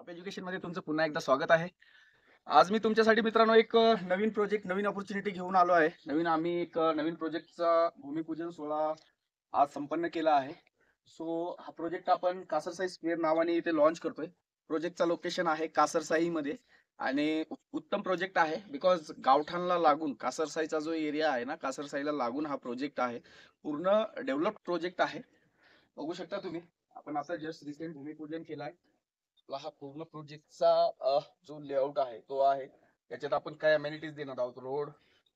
Top education मध्ये तुमचं पुन्हा एकदा स्वागत आहे. आज मी तुमच्यासाठी मित्रांनो एक नवीन प्रोजेक्ट, नवीन अपॉर्च्युनिटी घेऊन आलो आहे. आम्ही एक नवीन प्रोजेक्टचा भूमिपूजन सोहळा आज संपन्न केला आहे. सो हा प्रोजेक्ट आपण कासरसाई स्क्वेअर नावाने इथे लॉन्च करतोय. प्रोजेक्टचा लोकेशन आहे कासरसाई मध्ये आणि उत्तम प्रोजेक्ट आहे बिकॉज गावठाणला लागून कासरसाईचा जो एरिया आहे ना, कासरसाईला लागून हा प्रोजेक्ट आहे. पूर्ण डेव्हलप्ड प्रोजेक्ट आहे. बघू शकता तुम्ही. आपण आता जस्ट रिसेंट भूमिपूजन केलाय. आपला हा पूर्ण प्रोजेक्टचा जो लेआउट आहे तो आहे. त्याच्यात आपण काय अमेनिटीज देणार आहोत. रोड,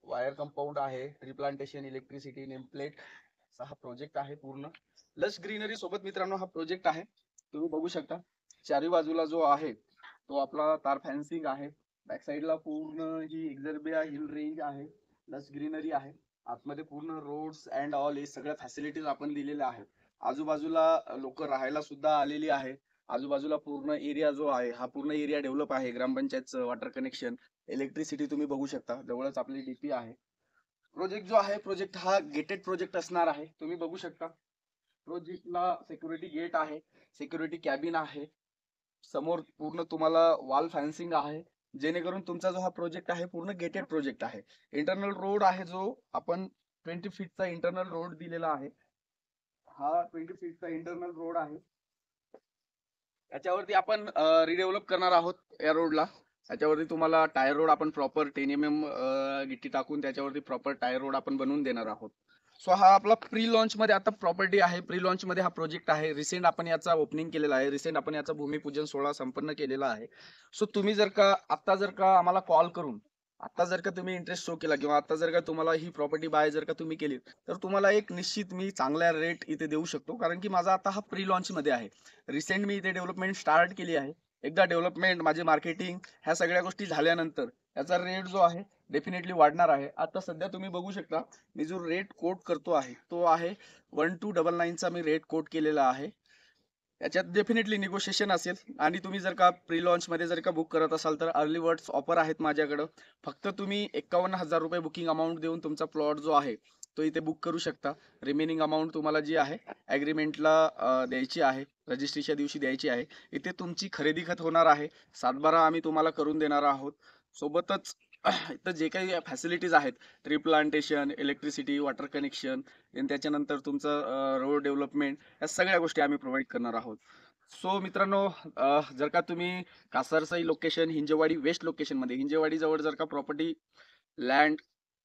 वायर कंपाऊंड आहे, tree plantation, electricity, name plate असा हा प्रोजेक्ट आहे. पूर्ण लश ग्रीनरी सोबत मित्रांनो हा प्रोजेक्ट आहे. तुम्ही बघू शकता चारी बाजूला जो आहे तो आपला तार फॅन्सिंग आहे. बॅक साईडला पूर्ण ही एक्झर्बिया हिल रेंज आहे. लश ग्रीनरी आहे. आतमध्ये पूर्ण रोड्स अँड ऑल हे सगळ्या फॅसिलिटीज आपण दिलेल्या आहेत. आजूबाजूला लोक राहायला सुद्धा आलेली आहे. आजूबाजूला पूर्ण एरिया जो आहे हा पूर्ण एरिया डेव्हलप आहे. ग्रामपंचायतचं वॉटर कनेक्शन, इलेक्ट्रिसिटी तुम्ही बघू शकता. जवळच आपली डीपी आहे. प्रोजेक्ट जो आहे प्रोजेक्ट हा गेटेड प्रोजेक्ट असणार आहे. तुम्ही बघू शकता प्रोजेक्टला सिक्युरिटी गेट आहे, सिक्युरिटी कॅबिन आहे. समोर पूर्ण तुम्हाला वॉल फॅन्सिंग आहे. जेणेकरून तुमचा जो हा प्रोजेक्ट आहे पूर्ण गेटेड प्रोजेक्ट आहे. इंटरनल रोड आहे जो आपण 20 फीटचा इंटरनल रोड दिलेला आहे. हा 20 फीटचा इंटरनल रोड आहे. याच्यावरती आपण रिडेव्हलप करणार आहोत या रोडला. त्याच्यावरती तुम्हाला टायर रोड आपण प्रॉपर 10 mm गिट्टी टाकून त्याच्यावरती प्रॉपर टायर रोड आपण बनवून देणार आहोत. सो हा आपला प्री लॉन्च मध्ये आता प्रॉपर्टी आहे. प्री लॉन्च मध्ये हा प्रोजेक्ट आहे. रिसेंट आपण याचा ओपनिंग केलेला आहे. रिसेंट आपण याचा भूमिपूजन सोहळा संपन्न केलेला आहे. सो तुम्ही जर का आम्हाला कॉल करून आता जर का तुम्ही इंटरेस्ट शो केला किंवा आता जर का तुम्हाला ही प्रॉपर्टी बाय जर का तुम्ही केली तर तुम्हाला एक निश्चित मी चांगला रेट इथे देऊ शकतो. कारण की माझा आता हा प्री लॉन्च मध्ये आहे. रिसेंट मी इथे डेव्हलपमेंट स्टार्ट केली आहे. एकदा डेव्हलपमेंट, माझी मार्केटिंग ह्या सगळ्या गोष्टी झाल्यानंतर याचा रेट जो आहे डेफिनेटली वाढणार आहे. आता सध्या तुम्ही बघू शकता मी जो रेट कोट करतो आहे तो आहे 1299चा मी रेट कोट केलेला आहे. याच्यात डेफिनेटली निगोशिएशन असेल. आणि तुम्ही जर का प्री लॉन्च मध्ये जर का बुक करत असाल तर अर्ली बर्ड्स ऑफर आहेत माझ्याकडं. फक्त तुम्ही 51,000 रुपये बुकिंग अमाऊंट देऊन तुमचा प्लॉट जो आहे तो इथे बुक करू शकता. रिमेनिंग अमाऊंट तुम्हाला जी आहे ॲग्रीमेंटला द्यायची आहे, रजिस्ट्रीच्या दिवशी द्यायची आहे. इथे तुमची खरेदी खत होणार आहे. 7/12 आम्ही तुम्हाला करून देणार आहोत. सोबतच इथं जे काही फॅसिलिटीज आहेत, tree plantation, electricity, water connection, त्याच्यानंतर तुमचं रोड डेव्हलपमेंट, या सगळ्या गोष्टी आम्ही प्रोव्हाइड करणार आहोत. सो मित्रांनो, जर का तुम्ही Kasarsai location Hinjewadi waste location मध्ये, हिंजेवाडी जवळ जर का प्रॉपर्टी लँड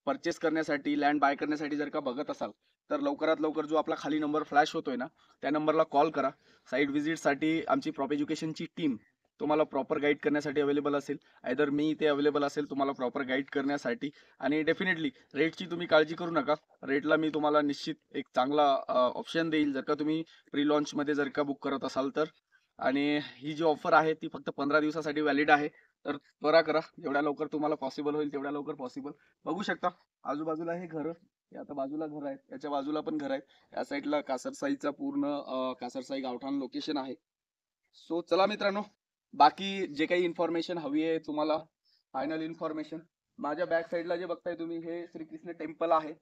परचेस करण्यासाठी, लँड बाय करण्यासाठी जर का बघत असाल तर लवकरात लवकर जो आपला खाली नंबर फ्लॅश होतोय ना त्या नंबरला कॉल करा. साईट व्हिजिटसाठी आमची प्रॉप एज्युकेशनची टीम तुम्हाला प्रॉपर गाईड करण्यासाठी अवेलेबल असेल. आयदर मी इथे अवेलेबल असेल तुम्हाला प्रॉपर गाईड करण्यासाठी. आणि डेफिनेटली रेटची तुम्ही काळजी करू नका. रेटला मी तुम्हाला निश्चित एक चांगला ऑप्शन देईल जर का तुम्ही प्री लॉन्च मध्ये जर का बुक करत असाल तर. आणि ही जी ऑफर आहे ती फक्त 15 दिवसासाठी व्हॅलिड आहे. तर त्वरा करा. जेवढ्या लवकर तुम्हाला पॉसिबल होईल तेवढ्या लवकर पॉसिबल. बघू शकता आजूबाजूला हे घर, हे आता बाजूला घर आहेत, याच्या बाजूला पण घर आहेत. या साईडला कासरसाईचा पूर्ण कासरसाई गावठाण लोकेशन आहे. सो चला मित्रांनो, बाकी जे काही इन्फॉर्मेशन हवी आहे तुम्हाला, फायनल इन्फॉर्मेशन, माझ्या बॅक साईडला जे बघताय तुम्ही हे श्रीकृष्ण टेम्पल आहे.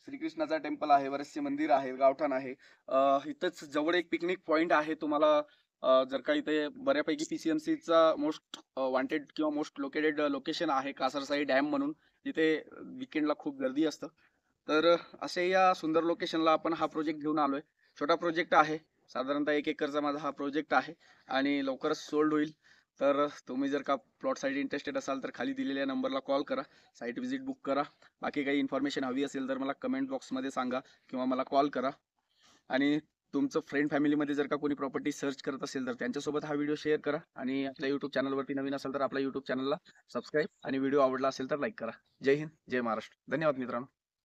श्रीकृष्णाचा टेम्पल आहे, बरेचसे मंदिर आहे, गावठाण आहे. इथंच जवळ एक पिकनिक पॉइंट आहे. तुम्हाला जर का इथे बऱ्यापैकी पीसीएमसीचा मोस्ट वॉन्टेड किंवा मोस्ट लोकेटेड लोकेशन आहे कासरसाई डॅम म्हणून, जिथे विकेंडला खूप गर्दी असतं. तर असे या सुंदर लोकेशनला आपण हा प्रोजेक्ट घेऊन आलोय. छोटा प्रोजेक्ट आहे, साधारणतः 1 एकरचा माझा हा प्रोजेक्ट आहे आणि लवकरच सोल्ड होईल. तर तुम्ही जर का प्लॉटसाठी इंटरेस्टेड असाल तर खाली दिलेल्या नंबरला कॉल करा, साईट व्हिजिट बुक करा. बाकी काही इन्फॉर्मेशन हवी असेल तर मला कमेंट बॉक्समध्ये सांगा किंवा मला कॉल करा. आणि तुमचं फ्रेंड फॅमिलीमध्ये जर का कोणी प्रॉपर्टी सर्च करत असेल तर त्यांच्यासोबत हा व्हिडिओ शेअर करा. आणि आपल्या यूट्यूब चॅनलवरती नवीन असेल तर आपल्या यूट्यूब चॅनलला सबस्क्राईब आणि व्हिडिओ आवडला असेल तर लाईक करा. जय हिंद, जय महाराष्ट्र. धन्यवाद मित्रांनो.